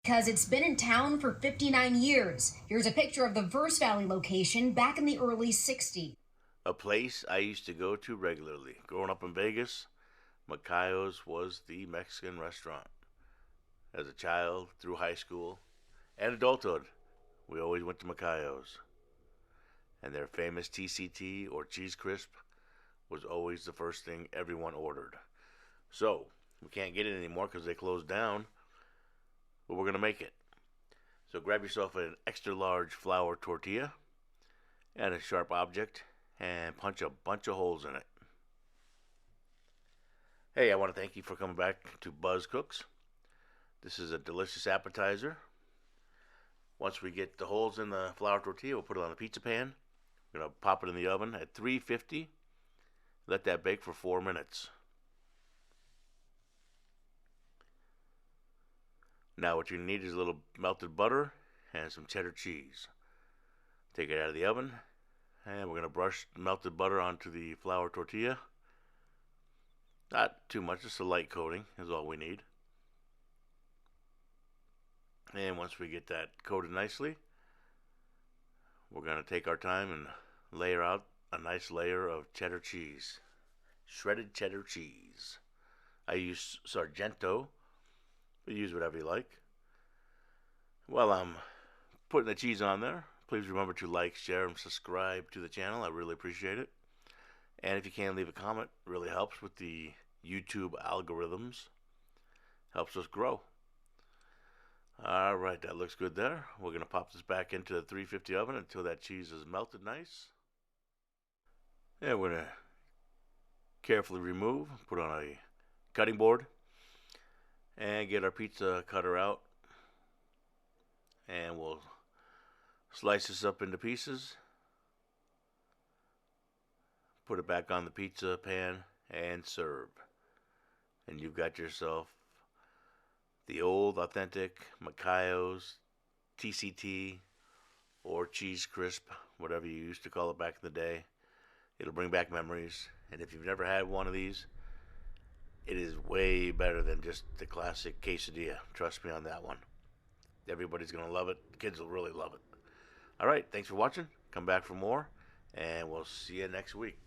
because it's been in town for 59 years. Here's a picture of the Verse Valley location back in the early 60s. A place I used to go to regularly. Growing up in Vegas, Macayo's was the Mexican restaurant. As a child, through high school, and adulthood, we always went to Macayo's. And their famous TCT or Cheesecrisp was always the first thing everyone ordered. So, we can't get it anymore because they closed down, but we're going to make it. So grab yourself an extra large flour tortilla and a sharp object and punch a bunch of holes in it. Hey, I want to thank you for coming back to Buzz Cooks. This is a delicious appetizer. Once we get the holes in the flour tortilla, we'll put it on a pizza pan. We're going to pop it in the oven at 350. Let that bake for 4 minutes. Now what you need is a little melted butter and some cheddar cheese. Take it out of the oven, and we're going to brush melted butter onto the flour tortilla. Not too much, just a light coating is all we need. And once we get that coated nicely, we're going to take our time and layer out a nice layer of cheddar cheese. Shredded cheddar cheese. I use Sargento, but use whatever you like. While I'm putting the cheese on there, please remember to like, share, and subscribe to the channel. I really appreciate it. And if you can, leave a comment. It really helps with the YouTube algorithms. Helps us grow. Alright, that looks good there. We're going to pop this back into the 350 oven until that cheese is melted nice. And we're going to carefully remove, put on a cutting board, and get our pizza cutter out. And we'll slice this up into pieces. Put it back on the pizza pan and serve. And you've got yourself the old authentic Macayo's TCT or Cheesecrisp, whatever you used to call it back in the day. It'll bring back memories. And if you've never had one of these, it is way better than just the classic quesadilla. Trust me on that one. Everybody's going to love it. The kids will really love it. All right, thanks for watching. Come back for more, and we'll see you next week.